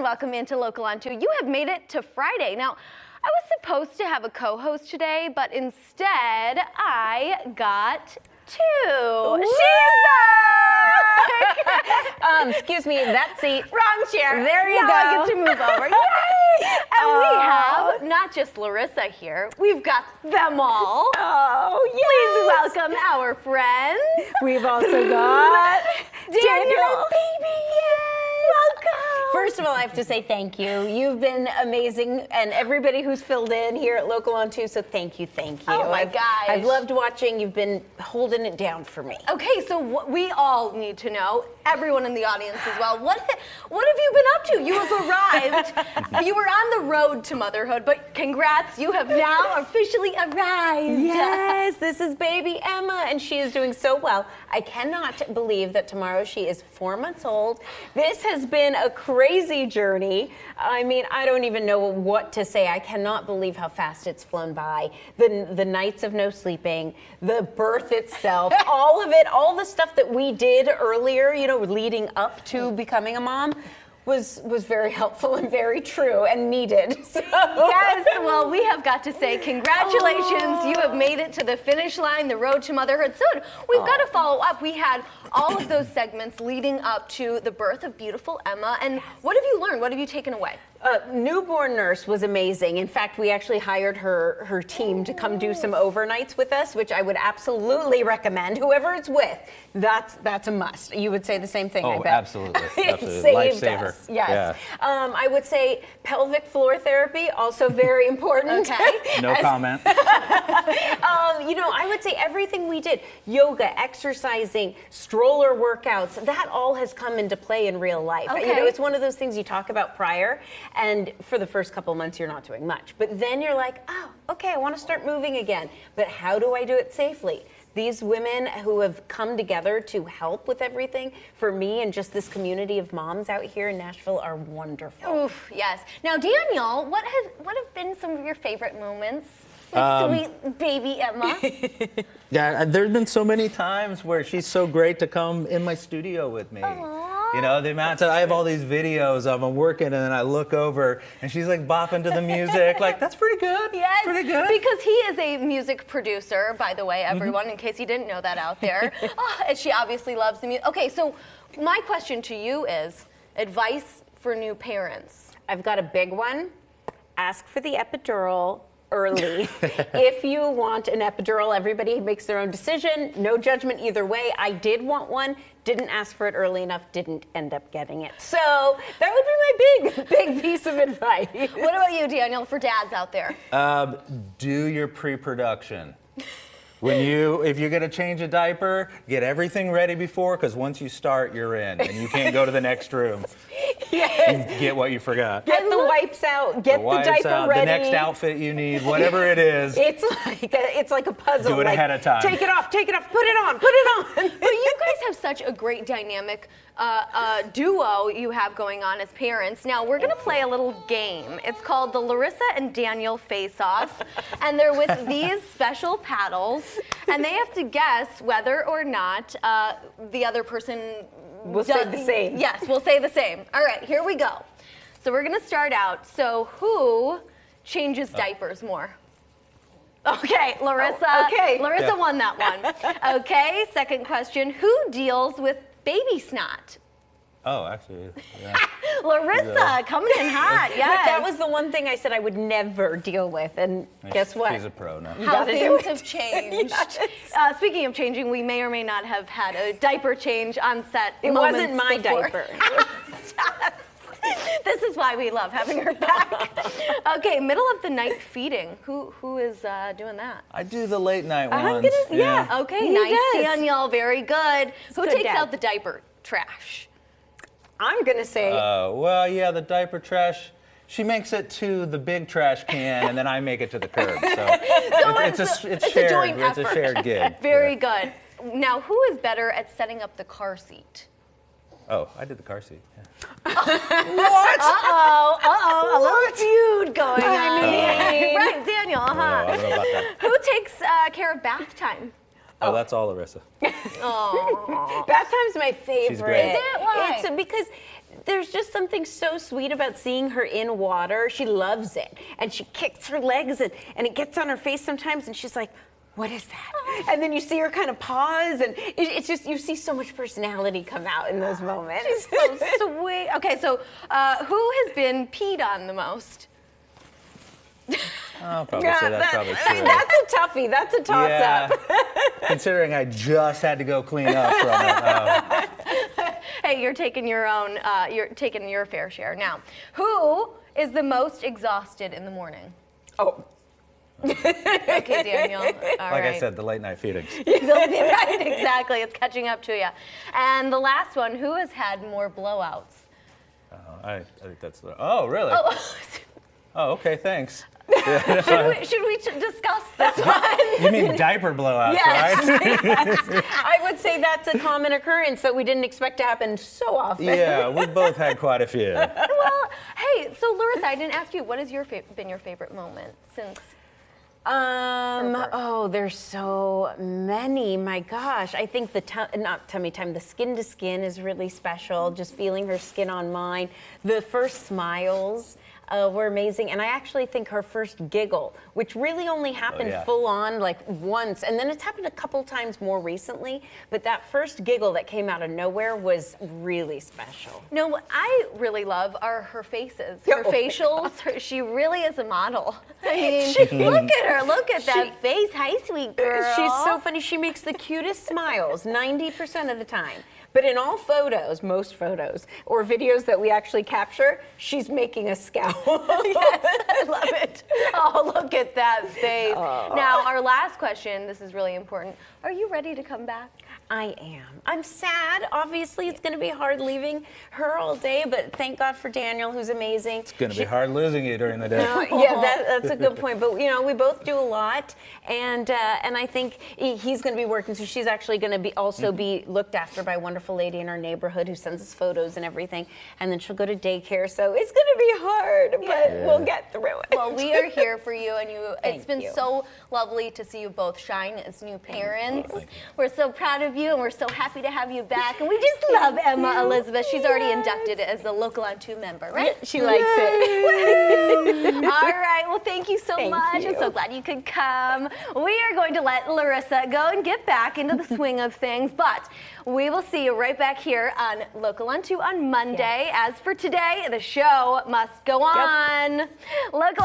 welcome into Local on 2. You have made it to Friday. Now, I was supposed to have a co-host today, but instead I got two. She's back! Excuse me, that seat. Wrong chair. There you now go. I get to move over. Yay! And we have not just Larissa here, we've got them all. Oh, yes. Please welcome our friends. We've also got Daniel and Baby. Welcome. First of all, I have to say thank you. You've been amazing, and everybody who's filled in here at Local on 2, so thank you. Oh my gosh. I've loved watching. You've been holding it down for me. Okay, so what we all need to know, everyone in the audience as well, what have you been up to? You have arrived. You were on the road to motherhood, but congrats, you have now officially arrived. Yes, this is baby Emma, and she is doing so well. I cannot believe that tomorrow she is 4 months old. This has been a crazy journey. I mean, I don't even know what to say. I cannot believe how fast it's flown by. The nights of no sleeping, the birth itself, all of it, all the stuff that we did earlier, you know, leading up to becoming a mom, was very helpful and very true and needed. So. Yes, well, we have got to say congratulations. Oh. You have made it to the finish line, the road to motherhood. So we've got to follow up. We had all of those segments leading up to the birth of beautiful Emma. And what have you learned? What have you taken away? Newborn nurse was amazing. In fact, we actually hired her team to come do some overnights with us, which I would absolutely recommend. Whoever it's with, that's a must. You would say the same thing, I bet. Absolutely. It Absolutely. saved Lifesaver. us. Yes. Yeah. I would say pelvic floor therapy, also very important. Okay. No comment. You know, I would say everything we did, yoga, exercising, stroller workouts, that all has come into play in real life. Okay. You know, it's one of those things you talk about prior, and for the first couple months you're not doing much. But then you're like, oh, okay, I want to start moving again. But how do I do it safely? These women who have come together to help with everything, for me and just this community of moms out here in Nashville, are wonderful. Oof, yes. Now, Daniel, what have been some of your favorite moments with sweet baby Emma? Yeah, there's been so many times where she's so great to come in my studio with me. Aww. You know, the amount of I have all these videos of them working, and then I look over and she's like bopping to the music, like that's pretty good. Yes, pretty good. Because he is a music producer, by the way, everyone, in case you didn't know that out there. And she obviously loves the music. Okay, so my question to you is advice for new parents. I've got a big one. Ask for the epidural early. If you want an epidural, everybody makes their own decision. No judgment either way. I did want one, didn't ask for it early enough, didn't end up getting it. So that would be my big piece of advice. What about you, Daniel, for dads out there? Do your pre-production. If you're gonna change a diaper, get everything ready before, because once you start, you're in, and you can't go to the next room. Yes. Get what you forgot. Get the wipes out. Get the diaper ready. The next outfit you need, whatever it is. It's like a puzzle. Do it ahead of time. Take it off, put it on, put it on. But you guys have such a great dynamic duo you have going on as parents. Now, we're gonna play a little game. It's called the Larissa and Daniel Face Off, and they're with these special paddles, and they have to guess whether or not the other person will say the same. Yes, we'll say the same. All right, here we go. So we're gonna start out. So who changes diapers more? Okay, Larissa. Oh, okay. Larissa won that one. Okay, second question. Who deals with baby snot? Oh, actually, yeah. Larissa, coming in hot, yes. That was the one thing I said I would never deal with, and guess what? She's a pro now. How things have changed. Yes. Speaking of changing, we may or may not have had a diaper change on set. It wasn't my diaper. This is why we love having her back. Okay, middle of the night feeding. Who is doing that? I do the late night ones. Yeah. Okay, He nice, does. Daniel. Very good. Who good takes dad. out the diaper trash? I'm gonna say. Well, yeah, the diaper trash. She makes it to the big trash can, and then I make it to the curb. So it's shared. a joint effort. It's a shared gig. Very good. Now, who is better at setting up the car seat? Oh, I did the car seat. Yeah. What? A little feud going on. I mean, Right, Daniel, I don't know about that. Who takes care of bath time? Oh, that's all Larissa. Oh. Bath time's my favorite. She's great. Is it? Why? It's because there's just something so sweet about seeing her in water. She loves it. And she kicks her legs and it gets on her face sometimes and she's like, what is that? And then you see her kind of pause, and it's just, you see so much personality come out in those moments. She's so sweet. Okay, so who has been peed on the most? I'll probably say that's probably true. That's a toughie. That's a toss-up. Considering I just had to go clean up from it. Hey, you're taking your own, you're taking your fair share. Now, who is the most exhausted in the morning? Oh. Okay, Daniel. All right. I said, the late night feedings. Right, exactly. It's catching up to you. And the last one, who has had more blowouts? I think that's the. Oh, really? Oh, okay, thanks. Should we discuss this one? You mean diaper blowouts, Yes. right? Yes. I would say that's a common occurrence that we didn't expect to happen so often. Yeah, we both had quite a few. Well, hey, so Larissa, I didn't ask you, what has been your favorite moment since? Oh, there's so many. My gosh, I think not tummy time, the skin to skin is really special. Just feeling her skin on mine. The first smiles were amazing, and I actually think her first giggle, which really only happened full on like once, and then it's happened a couple times more recently. But that first giggle that came out of nowhere was really special. No, what I really love are her faces, her facials. She really is a model. I mean, look at her. Look at that face. Hi, sweet girl. She's so funny. She makes the cutest smiles 90% of the time. But in all photos, most photos, or videos that we actually capture, she's making a scowl. Yes, I love it. Oh, look at that face. Oh. Now, our last question, this is really important. Are you ready to come back? I am. I'm sad. Obviously, it's going to be hard leaving her all day, but thank God for Daniel, who's amazing. It's going to be hard losing you during the day. Yeah, that's a good point. But, you know, we both do a lot, and I think he's going to be working, so she's actually going to also be looked after by a wonderful lady in our neighborhood who sends us photos and everything, and then she'll go to daycare, so it's going to be hard, but we'll get through it. Well, we are here for you, and it's been so lovely to see you both shine as new parents. We're so proud of you, and we're so happy to have you back. And we just love Emma Elizabeth. She's already inducted as a Local on 2 member, right? She likes it. All right. Well, thank you so much. I'm so glad you could come. We are going to let Larissa go and get back into the swing of things, but we will see you right back here on Local on 2 on Monday. As for today, the show must go on. Local